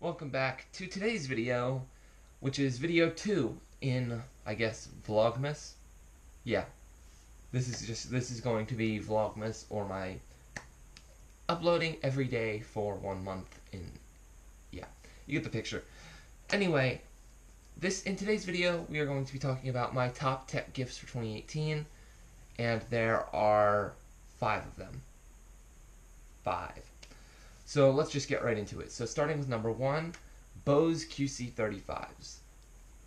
Welcome back to today's video, which is video 2 in, I guess, Vlogmas. Yeah, this is going to be Vlogmas, or my uploading every day for 1 month in, yeah, you get the picture. Anyway, in today's video, we are going to be talking about my top tech gifts for 2018, and there are 5 of them. 5. So let's just get right into it. So starting with number 1, Bose QC35s.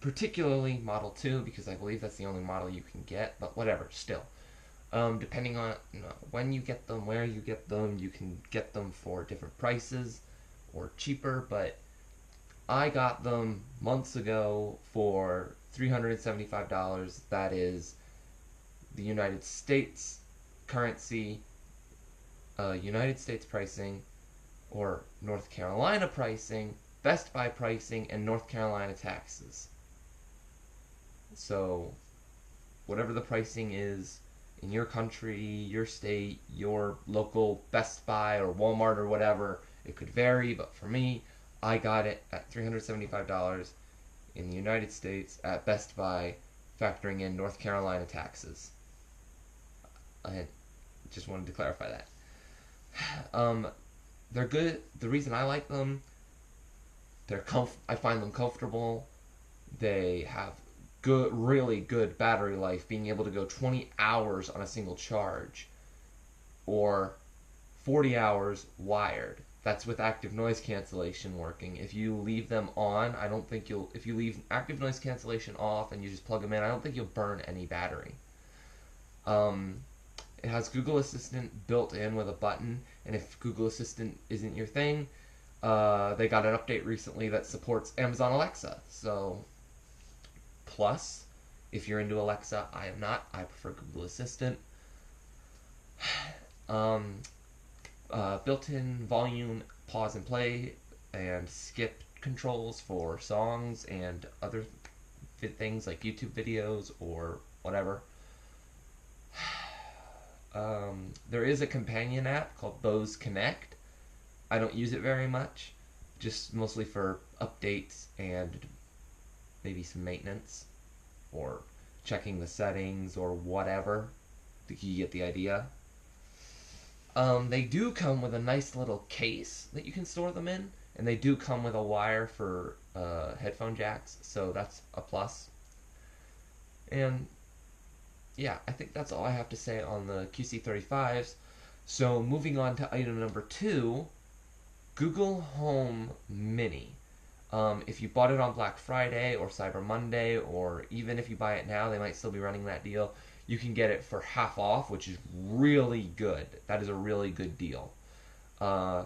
Particularly Model 2, because I believe that's the only model you can get, but whatever, still. Depending on when you get them, where you get them, you can get them for different prices or cheaper, but I got them months ago for $375. That is the United States currency, United States pricing, or North Carolina pricing, Best Buy pricing, and North Carolina taxes. So, whatever the pricing is in your country, your state, your local Best Buy or Walmart or whatever, it could vary, but for me, I got it at $375 in the United States at Best Buy, factoring in North Carolina taxes. I just wanted to clarify that. They're good. The reason I like them, I find them comfortable. They have really good battery life, being able to go 20 hours on a single charge, or 40 hours wired. That's with active noise cancellation working. If you leave them on, if you leave active noise cancellation off and you just plug them in, I don't think you'll burn any battery. It has Google Assistant built in with a button, and if Google Assistant isn't your thing, they got an update recently that supports Amazon Alexa. So, plus, if you're into Alexa, I am not. I prefer Google Assistant. Built-in volume, pause and play, and skip controls for songs and other things like YouTube videos or whatever. There is a companion app called Bose Connect. I don't use it very much, just mostly for updates and maybe some maintenance or checking the settings or whatever. I think you get the idea. They do come with a nice little case that you can store them in, and they do come with a wire for headphone jacks, so that's a plus. And yeah, I think that's all I have to say on the QC35s. So moving on to item number 2, Google Home Mini. If you bought it on Black Friday or Cyber Monday, or even if you buy it now, they might still be running that deal. You can get it for half off, which is really good. That is a really good deal. I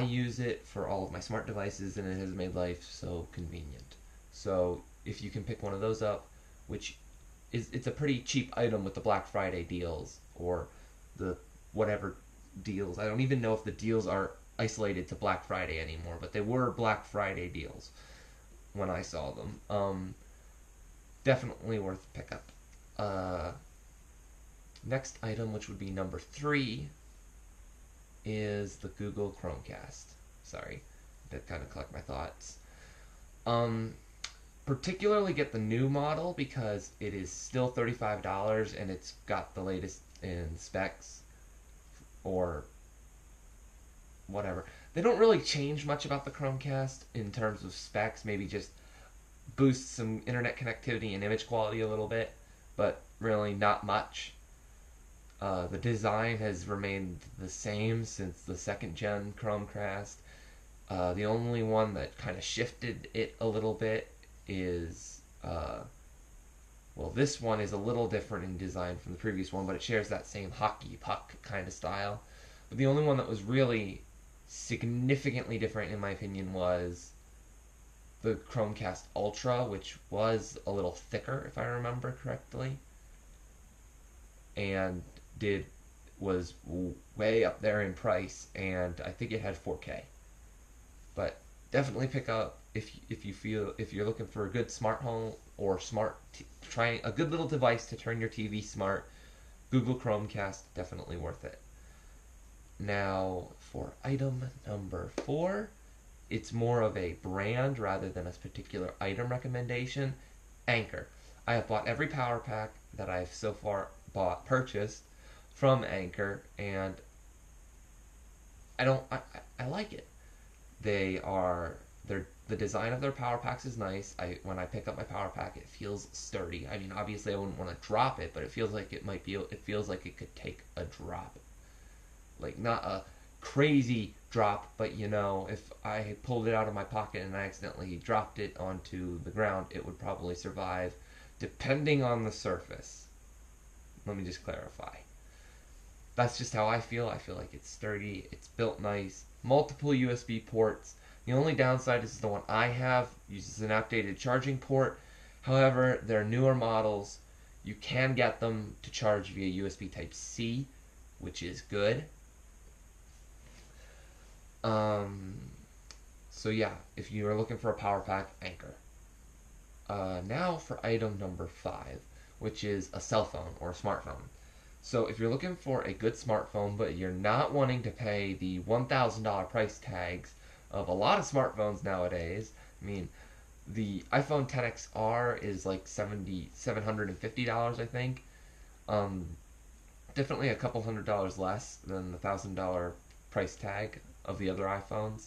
use it for all of my smart devices, and it has made life so convenient. So if you can pick one of those up, which it's a pretty cheap item with the Black Friday deals or the whatever deals. I don't even know if the deals are isolated to Black Friday anymore, but they were Black Friday deals when I saw them. Definitely worth pickup. Next item, which would be number 3, is the Google Chromecast. Sorry, that kind of collect my thoughts. Particularly get the new model because it is still $35 and it's got the latest in specs or whatever. They don't really change much about the Chromecast in terms of specs, maybe just boost some internet connectivity and image quality a little bit, but really not much. The design has remained the same since the 2nd gen Chromecast. The only one that kind of shifted it a little bit is, this one is a little different in design from the previous one, but it shares that same hockey puck kind of style. But the only one that was really significantly different, in my opinion, was the Chromecast Ultra, which was a little thicker, if I remember correctly, and was way up there in price, and I think it had 4K. But definitely pick up if you're looking for a good smart home or trying a good little device to turn your TV smart. Google Chromecast, definitely worth it. Now for item number 4 it's more of a brand rather than a particular item recommendation. Anchor. I have bought every power pack that I've so far purchased from Anchor, and I don't I like it. The design of their power packs is nice. When I pick up my power pack, it feels sturdy. I mean, obviously I wouldn't want to drop it, but it feels like it feels like it could take a drop. Like, not a crazy drop, but if I pulled it out of my pocket and I accidentally dropped it onto the ground, it would probably survive depending on the surface. Let me just clarify. That's just how I feel. I feel like it's sturdy, it's built nice, multiple USB ports. The only downside is the one I have uses an outdated charging port. However, their newer models, you can get them to charge via USB Type-C, which is good. So yeah, if you are looking for a power pack, Anchor. Now for item number 5, which is a cell phone or a smartphone. So if you're looking for a good smartphone, but you're not wanting to pay the $1,000 price tags of a lot of smartphones nowadays, I mean, the iPhone XR is like $750, I think. Definitely a couple $100 less than the $1,000 price tag of the other iPhones.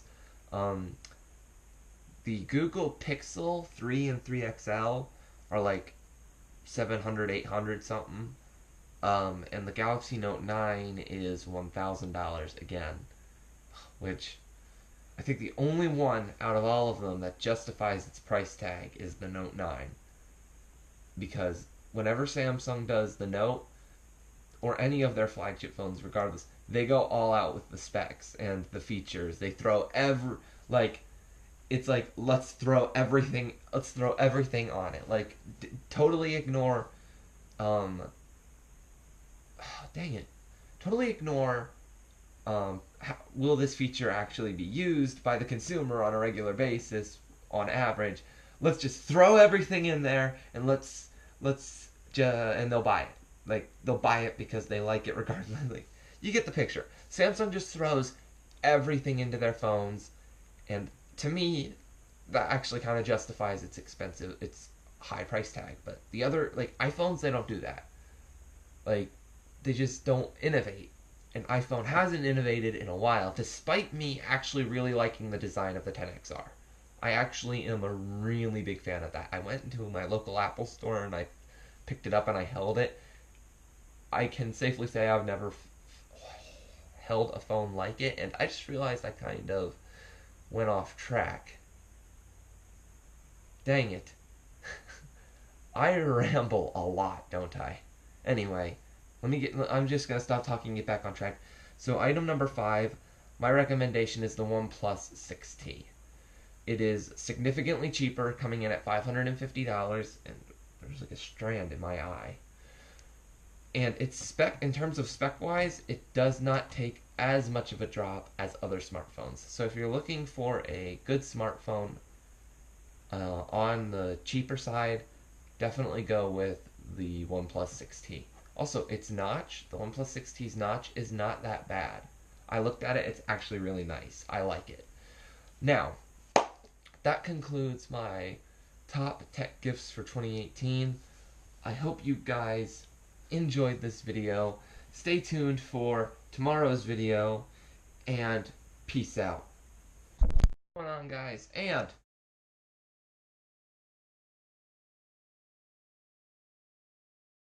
The Google Pixel 3 and 3 XL are like 700, 800 something. And the Galaxy Note 9 is $1,000 again, which I think the only one out of all of them that justifies its price tag is the Note 9. Because whenever Samsung does the Note, or any of their flagship phones regardless, they go all out with the specs and the features. They throw it's like, let's throw everything on it. Like, totally ignore, dang it, totally ignore, will this feature actually be used by the consumer on a regular basis on average. Let's just throw everything in there and and they'll buy it. Like, they'll buy it because they like it regardless. Like, you get the picture. Samsung just throws everything into their phones, and to me, that actually kind of justifies its high price tag. But the other, like, iPhones, they don't do that. Like, they just don't innovate. And iPhone hasn't innovated in a while, despite me actually really liking the design of the XR. I actually am a really big fan of that. I went into my local Apple store and I picked it up and I held it. I can safely say I've never held a phone like it, and I just realized I kind of went off track. Dang it. I ramble a lot, don't I? Anyway, I'm just going to stop talking and get back on track. So item number 5, my recommendation is the OnePlus 6T. It is significantly cheaper, coming in at $550, and there's like a strand in my eye. And in terms of spec-wise, it does not take as much of a drop as other smartphones. So if you're looking for a good smartphone on the cheaper side, definitely go with the OnePlus 6T. Also, its notch, the OnePlus 6T's notch, is not that bad. I looked at it, it's actually really nice. I like it. Now, that concludes my top tech gifts for 2018. I hope you guys enjoyed this video. Stay tuned for tomorrow's video, and peace out. What's going on, guys? And